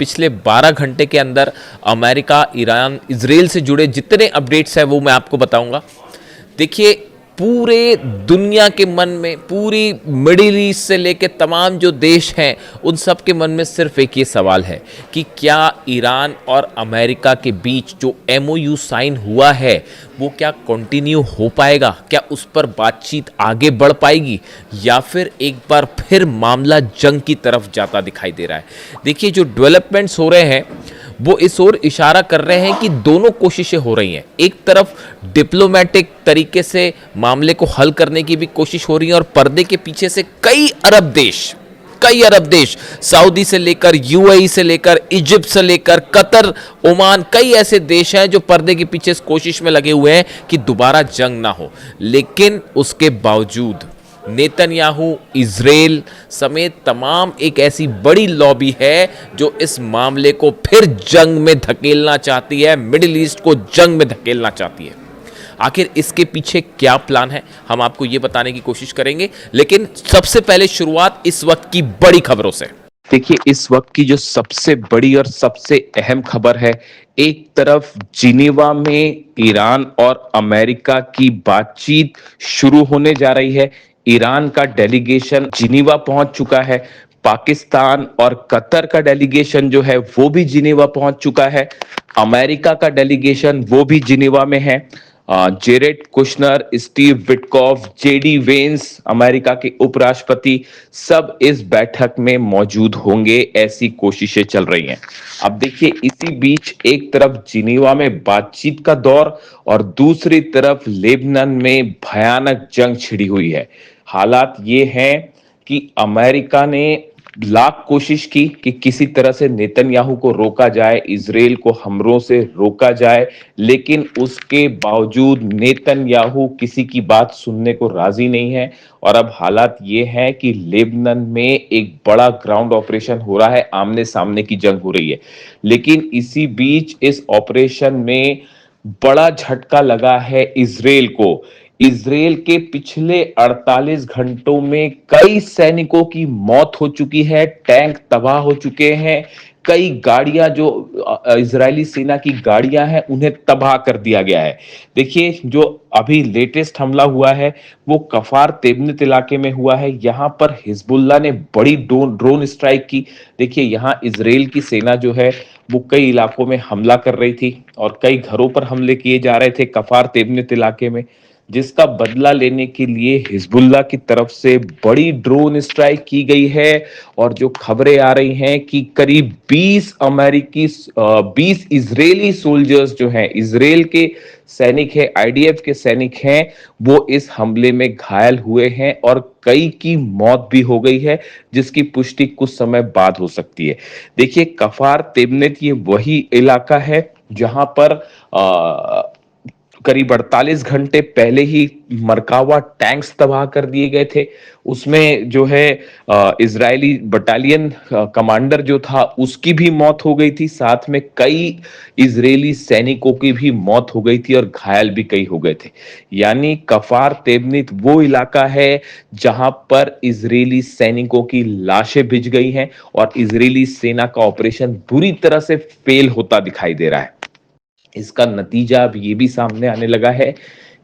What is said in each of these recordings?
पिछले 12 घंटे के अंदर अमेरिका, ईरान, इजराइल से जुड़े जितने अपडेट्स हैं वो मैं आपको बताऊंगा। देखिए, पूरे दुनिया के मन में, पूरी मिडिल ईस्ट से लेकर तमाम जो देश हैं उन सब के मन में सिर्फ एक ये सवाल है कि क्या ईरान और अमेरिका के बीच जो एमओयू साइन हुआ है वो क्या कंटिन्यू हो पाएगा, क्या उस पर बातचीत आगे बढ़ पाएगी, या फिर एक बार फिर मामला जंग की तरफ जाता दिखाई दे रहा है। देखिए, जो डेवलपमेंट्स हो रहे हैं वो इस ओर इशारा कर रहे हैं कि दोनों कोशिशें हो रही हैं। एक तरफ डिप्लोमेटिक तरीके से मामले को हल करने की भी कोशिश हो रही है और पर्दे के पीछे से कई अरब देश, सऊदी से लेकर यूएई से लेकर इजिप्ट से लेकर कतर, ओमान, कई ऐसे देश हैं जो पर्दे के पीछे इस कोशिश में लगे हुए हैं कि दोबारा जंग ना हो। लेकिन उसके बावजूद नेतन्याहू, इजराइल समेत तमाम एक ऐसी बड़ी लॉबी है जो इस मामले को फिर जंग में धकेलना चाहती है, मिडिल ईस्ट को जंग में धकेलना चाहती है। आखिर इसके पीछे क्या प्लान है, हम आपको यह बताने की कोशिश करेंगे। लेकिन सबसे पहले शुरुआत इस वक्त की बड़ी खबरों से। देखिए, इस वक्त की जो सबसे बड़ी और सबसे अहम खबर है, एक तरफ जिनेवा में ईरान और अमेरिका की बातचीत शुरू होने जा रही है। ईरान का डेलीगेशन जिनेवा पहुंच चुका है। पाकिस्तान और कतर का डेलीगेशन जो है वो भी जिनेवा पहुंच चुका है। अमेरिका का डेलीगेशन वो भी जिनेवा में है। Jared Kushner, Steve Witkoff, JD Vance, America के उपराष्ट्रपति, सब इस बैठक में मौजूद होंगे, ऐसी कोशिशें चल रही हैं। अब देखिए, इसी बीच एक तरफ जिनेवा में बातचीत का दौर और दूसरी तरफ लेबनान में भयानक जंग छिड़ी हुई है। हालात ये हैं कि अमेरिका ने लाख कोशिश की कि किसी तरह से नेतन्याहू को रोका जाए, इजराइल को हमलों से रोका जाए, लेकिन उसके बावजूद नेतन्याहू किसी की बात सुनने को राजी नहीं है। और अब हालात ये हैं कि लेबनान में एक बड़ा ग्राउंड ऑपरेशन हो रहा है, आमने सामने की जंग हो रही है। लेकिन इसी बीच इस ऑपरेशन में बड़ा झटका लगा है इजराइल को। इजराइल के पिछले 48 घंटों में कई सैनिकों की मौत हो चुकी है, टैंक तबाह हो चुके हैं, कई गाड़ियां जो इजरायली सेना की गाड़ियां हैं उन्हें तबाह कर दिया गया है। देखिए, जो अभी लेटेस्ट हमला हुआ है वो कफार तेबनत इलाके में हुआ है। यहां पर हिजबुल्लाह ने बड़ी ड्रोन स्ट्राइक की। देखिए, यहां इजराइल की सेना जो है वो कई इलाकों में हमला कर रही थी और कई घरों पर हमले किए जा रहे थे कफार तेबनत इलाके में, जिसका बदला लेने के लिए हिजबुल्लाह की तरफ से बड़ी ड्रोन स्ट्राइक की गई है। और जो खबरें आ रही हैं कि करीब 20 इजरायली सोल्जर्स जो हैं, इजराइल के सैनिक हैं, आईडीएफ के सैनिक हैं, वो इस हमले में घायल हुए हैं और कई की मौत भी हो गई है, जिसकी पुष्टि कुछ समय बाद हो सकती है। देखिए, कफार तेबनत ये वही इलाका है जहां पर करीब 48 घंटे पहले ही मरकावा टैंक्स तबाह कर दिए गए थे। उसमें जो है इजरायली बटालियन कमांडर जो था उसकी भी मौत हो गई थी, साथ में कई इजरायली सैनिकों की भी मौत हो गई थी और घायल भी कई हो गए थे। यानी कफार तेबनीत वो इलाका है जहां पर इजरायली सैनिकों की लाशें भिज गई हैं और इजरायली सेना का ऑपरेशन बुरी तरह से फेल होता दिखाई दे रहा है। इसका नतीजा अब ये भी सामने आने लगा है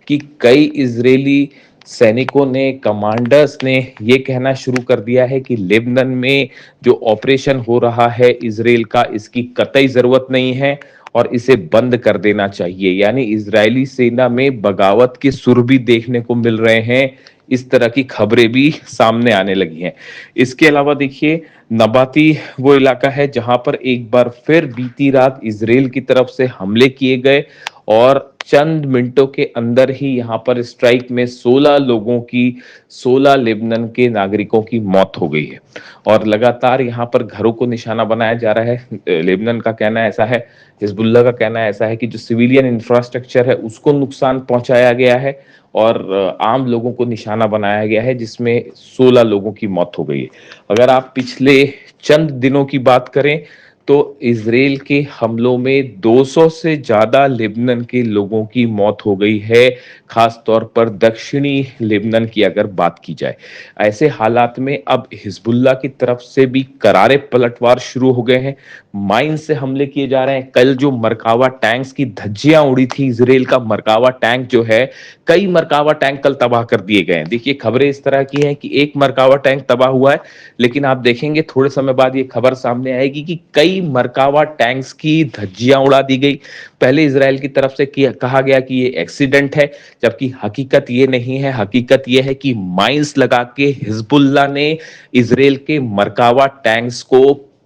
कि कई इजरायली सैनिकों ने, कमांडर्स ने ये कहना शुरू कर दिया है कि लेबनान में जो ऑपरेशन हो रहा है इजराइल का, इसकी कतई जरूरत नहीं है और इसे बंद कर देना चाहिए। यानी इजरायली सेना में बगावत के सुर भी देखने को मिल रहे हैं। इस तरह की खबरें भी सामने आने लगी हैं। इसके अलावा देखिए, नबाती वो इलाका है जहां पर एक बार फिर बीती रात इजराइल की तरफ से हमले किए गए और चंद मिनटों के अंदर ही यहां पर स्ट्राइक में 16 लोगों की, 16 लेबनान के नागरिकों की मौत हो गई है और लगातार यहां पर घरों को निशाना बनाया जा रहा है। लेबनान का कहना ऐसा है, हिजबुल्लाह का कहना ऐसा है कि जो सिविलियन इंफ्रास्ट्रक्चर है उसको नुकसान पहुंचाया गया है और आम लोगों को निशाना बनाया गया है, जिसमें 16 लोगों की मौत हो गई है। अगर आप पिछले चंद दिनों की बात करें तो इजराइल के हमलों में 200 से ज्यादा लेबनान के लोगों की मौत हो गई है, खास तौर पर दक्षिणी लेबनान की अगर बात की जाए। ऐसे हालात में अब हिजबुल्लाह की तरफ से भी करारे पलटवार शुरू हो गए हैं, माइन से हमले किए जा रहे हैं। कल जो मरकावा टैंक्स की धज्जियां उड़ी थी, इजराइल का मरकावा टैंक जो है, कई मरकावा टैंक कल तबाह कर दिए गए हैं। देखिए खबरें इस तरह की हैं कि एक मरकावा टैंक तबाह हुआ है, लेकिन आप देखेंगे थोड़े समय बाद ये खबर सामने आएगी कि कई मरकावा टैंक्स की धज्जियां उड़ा दी गई। पहले इजराइल की तरफ से कहा गया कि ये एक्सीडेंट है, जबकि हकीकत ये नहीं है। हकीकत ये है कि माइंस लगा के हिजबुल्लाह ने इजराइल के मरकावा टैंक्स को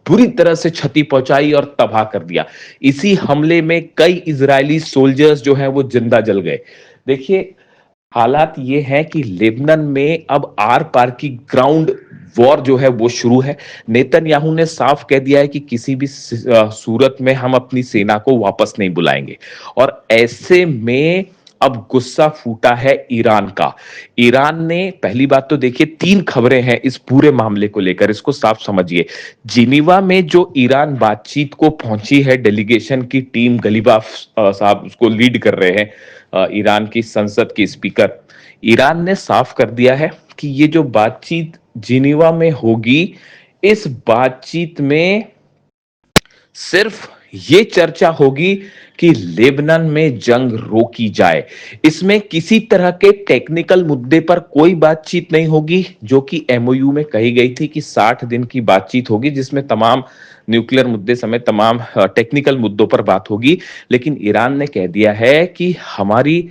बुरी तरह से क्षति पहुंचाई और तबाह कर दिया। इसी हमले में कई इजरायली सोल्जर्स जो हैं वो जिंदा जल गए। देखिए हालात ये है कि लेबनान में अब आर पार की ग्राउंड वॉर जो है वो शुरू है। नेतन्याहू ने साफ कह दिया है कि किसी भी सूरत में हम अपनी सेना को वापस नहीं बुलाएंगे, और ऐसे में अब गुस्सा फूटा है ईरान का। ईरान ने, पहली बात तो देखिए 3 खबरें हैं इस पूरे मामले को लेकर, इसको साफ समझिए। जिनीवा में जो ईरान बातचीत को पहुंची है डेलीगेशन की टीम, गलीबाफ साहब उसको लीड कर रहे हैं, ईरान की संसद के स्पीकर। ईरान ने साफ कर दिया है कि ये जो बातचीत जिनीवा में होगी, इस बातचीत में सिर्फ ये चर्चा होगी कि लेबनान में जंग रोकी जाए। इसमें किसी तरह के टेक्निकल मुद्दे पर कोई बातचीत नहीं होगी, जो कि एमओयू में कही गई थी कि 60 दिन की बातचीत होगी, जिसमें तमाम न्यूक्लियर मुद्दे समेत तमाम टेक्निकल मुद्दों पर बात होगी। लेकिन ईरान ने कह दिया है कि हमारी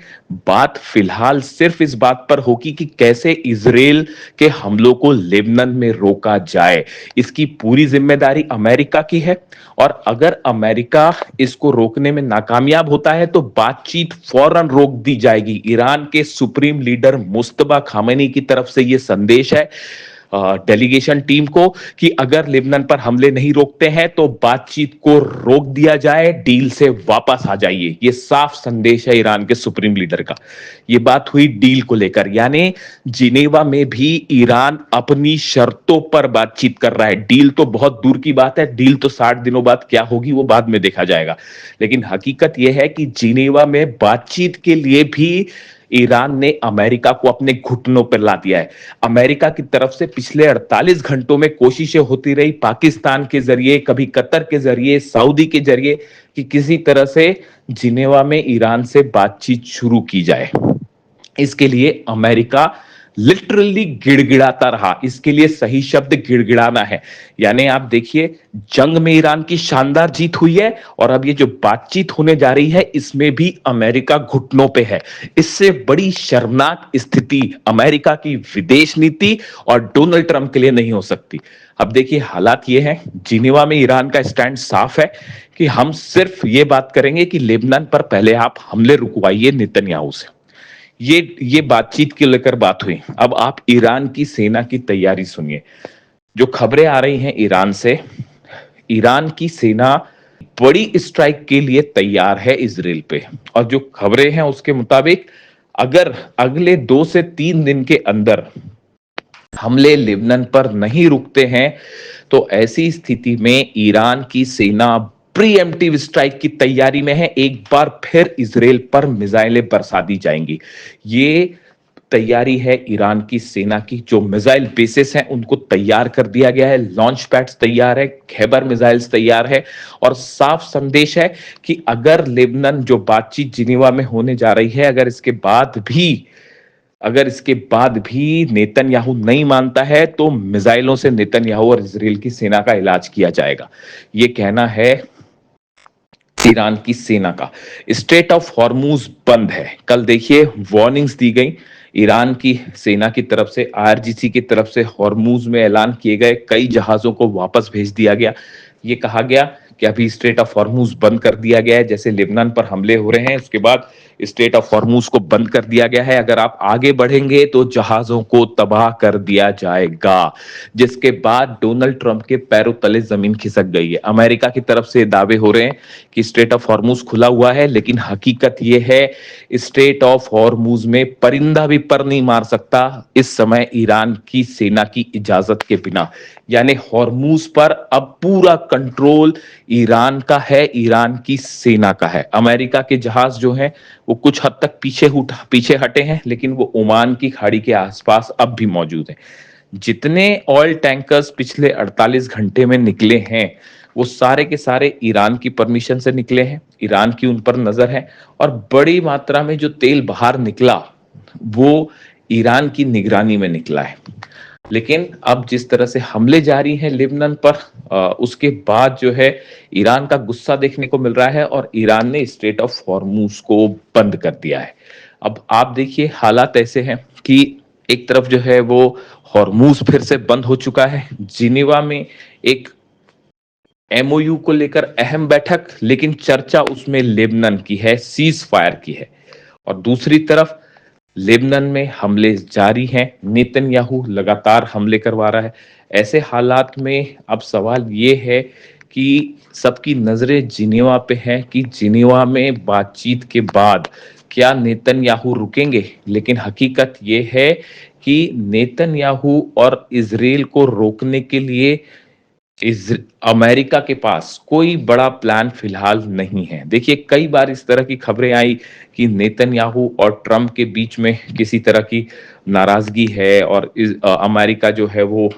बात फिलहाल सिर्फ इस बात पर होगी कि कैसे इजराइल के हमलों को लेबनान में रोका जाए। इसकी पूरी जिम्मेदारी अमेरिका की है, और अगर अमेरिका इसको रोकने में नाकामयाब होता है तो बातचीत फौरन रोक दी जाएगी। ईरान के सुप्रीम लीडर मुस्तफा खामेनी की तरफ से यह संदेश है डेलीगेशन टीम को कि अगर लेबनान पर हमले नहीं रोकते हैं तो बातचीत को रोक दिया जाए, डील से वापस आ जाइए। यह साफ संदेश है ईरान के सुप्रीम लीडर का। यह बात हुई डील को लेकर, यानी जिनेवा में भी ईरान अपनी शर्तों पर बातचीत कर रहा है। डील तो बहुत दूर की बात है, डील तो 60 दिनों बाद क्या होगी वो बाद में देखा जाएगा। लेकिन हकीकत यह है कि जिनेवा में बातचीत के लिए भी ईरान ने अमेरिका को अपने घुटनों पर ला दिया है। अमेरिका की तरफ से पिछले 48 घंटों में कोशिशें होती रही, पाकिस्तान के जरिए, कभी कतर के जरिए, सऊदी के जरिए, कि किसी तरह से जिनेवा में ईरान से बातचीत शुरू की जाए। इसके लिए अमेरिका लिटरली गिड़गिड़ाता रहा। इसके लिए सही शब्द गिड़गिड़ाना है। यानी आप देखिए, जंग में ईरान की शानदार जीत हुई है, और अब ये जो बातचीत होने जा रही है इसमें भी अमेरिका घुटनों पे है। इससे बड़ी शर्मनाक स्थिति अमेरिका की विदेश नीति और डोनाल्ड ट्रंप के लिए नहीं हो सकती। अब देखिए हालात ये है, जिनेवा में ईरान का स्टैंड साफ है कि हम सिर्फ ये बात करेंगे कि लेबनान पर पहले आप हमले रुकवाइए नेतन्याहू से। ये बातचीत के लेकर बात हुई। अब आप ईरान की सेना की तैयारी सुनिए। जो खबरें आ रही हैं ईरान से, ईरान की सेना बड़ी स्ट्राइक के लिए तैयार है इजराइल पे, और जो खबरें हैं उसके मुताबिक अगर अगले 2 से 3 दिन के अंदर हमले लेबनान पर नहीं रुकते हैं तो ऐसी स्थिति में ईरान की सेना प्रीएम्प्टिव स्ट्राइक की तैयारी में है। एक बार फिर इजराइल पर मिसाइलें बरसा दी जाएंगी। ये तैयारी है ईरान की सेना की। जो मिसाइल बेसिस हैं उनको तैयार कर दिया गया है, लॉन्च पैड्स तैयार है, खैबर मिसाइल्स तैयार है, और साफ संदेश है कि अगर लेबनान जो बातचीत जिनेवा में होने जा रही है, अगर इसके बाद भी नेतन्याहू नहीं मानता है तो मिसाइलों से नेतन्याहू और इजराइल की सेना का इलाज किया जाएगा। ये कहना है ईरान की सेना का। स्ट्रेट ऑफ हॉर्मूज बंद है। कल देखिए वार्निंग्स दी गई ईरान की सेना की तरफ से, आईआरजीसी की तरफ से। हॉर्मूज में ऐलान किए गए कई जहाजों को वापस भेज दिया गया। ये कहा गया कि अभी स्ट्रेट ऑफ हॉर्मूज बंद कर दिया गया है, जैसे लेबनान पर हमले हो रहे हैं उसके बाद स्ट्रेट ऑफ हॉर्मूज को बंद कर दिया गया है। अगर आप आगे बढ़ेंगे तो जहाजों को तबाह कर दिया जाएगा, जिसके बाद डोनाल्ड ट्रंप के पैरों तले जमीन खिसक गई है। अमेरिका की तरफ से दावे हो रहे हैं कि स्ट्रेट ऑफ हॉर्मूज खुला हुआ है, लेकिन हकीकत यह है स्ट्रेट ऑफ हॉर्मूज में परिंदा भी पर नहीं मार सकता इस समय ईरान की सेना की इजाजत के बिना। यानी हॉर्मूज पर अब पूरा कंट्रोल ईरान का है, ईरान की सेना का है। अमेरिका के जहाज जो हैं वो कुछ हद तक पीछे हटे हैं, लेकिन वो ओमान की खाड़ी के आसपास अब भी मौजूद हैं। जितने ऑयल टैंकर्स पिछले 48 घंटे में निकले हैं वो सारे के सारे ईरान की परमिशन से निकले हैं, ईरान की उन पर नजर है। और बड़ी मात्रा में जो तेल बाहर निकला वो ईरान की निगरानी में निकला है। लेकिन अब जिस तरह से हमले जारी हैं लेबनान पर, उसके बाद जो है ईरान का गुस्सा देखने को मिल रहा है और ईरान ने स्ट्रेट ऑफ हॉर्मूज को बंद कर दिया है। अब आप देखिए हालात ऐसे हैं कि एक तरफ जो है वो हॉर्मूज फिर से बंद हो चुका है। जिनेवा में एक एमओयू को लेकर अहम बैठक, लेकिन चर्चा उसमें लेबनान की है, सीज फायर की है। और दूसरी तरफ लेबनान में हमले जारी हैं, नेतन्याहू लगातार हमले करवा रहा है। ऐसे हालात में अब सवाल ये है कि सबकी नजरें जिनेवा पे हैं कि जिनेवा में बातचीत के बाद क्या नेतन्याहू रुकेंगे। लेकिन हकीकत ये है कि नेतन्याहू और इजराइल को रोकने के लिए इस अमेरिका के पास कोई बड़ा प्लान फिलहाल नहीं है। देखिए कई बार इस तरह की खबरें आई कि नेतन्याहू और ट्रंप के बीच में किसी तरह की नाराजगी है और अमेरिका जो है वो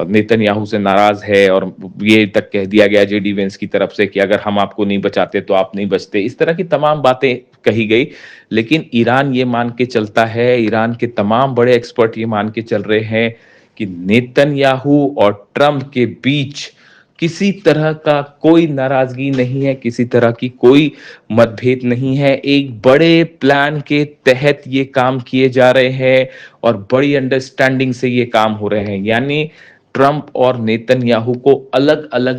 नेतन्याहू से नाराज है, और ये तक कह दिया गया जेडी वेंस की तरफ से कि अगर हम आपको नहीं बचाते तो आप नहीं बचते। इस तरह की तमाम बातें कही गई, लेकिन ईरान ये मान के चलता है, ईरान के तमाम बड़े एक्सपर्ट ये मान के चल रहे हैं कि नेतन्याहू और ट्रंप के बीच किसी तरह का कोई नाराजगी नहीं है, किसी तरह की कोई मतभेद नहीं है। एक बड़े प्लान के तहत ये काम किए जा रहे हैं और बड़ी अंडरस्टैंडिंग से ये काम हो रहे हैं। यानी ट्रंप और नेतन्याहू को अलग अलग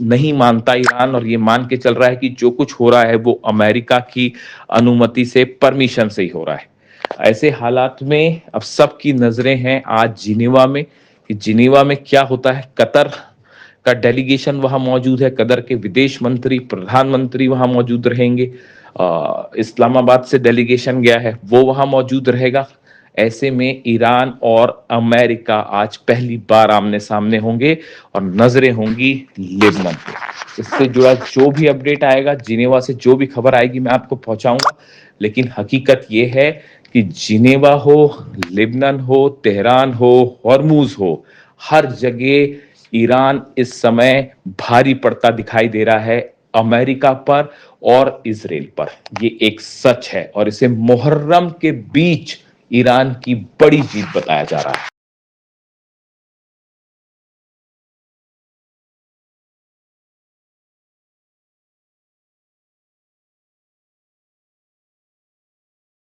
नहीं मानता ईरान, और ये मान के चल रहा है कि जो कुछ हो रहा है वो अमेरिका की अनुमति से, परमिशन से ही हो रहा है। ऐसे हालात में अब सबकी नजरें हैं आज जिनेवा में कि जिनेवा में क्या होता है। कतर का डेलीगेशन वहां मौजूद है, कतर के विदेश मंत्री, प्रधानमंत्री वहां मौजूद रहेंगे। इस्लामाबाद से डेलीगेशन गया है वो वहां मौजूद रहेगा। ऐसे में ईरान और अमेरिका आज पहली बार आमने सामने होंगे और नजरें होंगी लेबनान पे। इससे जुड़ा जो भी अपडेट आएगा, जिनेवा से जो भी खबर आएगी मैं आपको पहुंचाऊंगा। लेकिन हकीकत यह है कि जिनेवा हो, लेबनान हो, तेहरान हो, हॉर्मूज हो, हर जगह ईरान इस समय भारी पड़ता दिखाई दे रहा है अमेरिका पर और इजराइल पर। ये एक सच है और इसे मुहर्रम के बीच ईरान की बड़ी जीत बताया जा रहा है।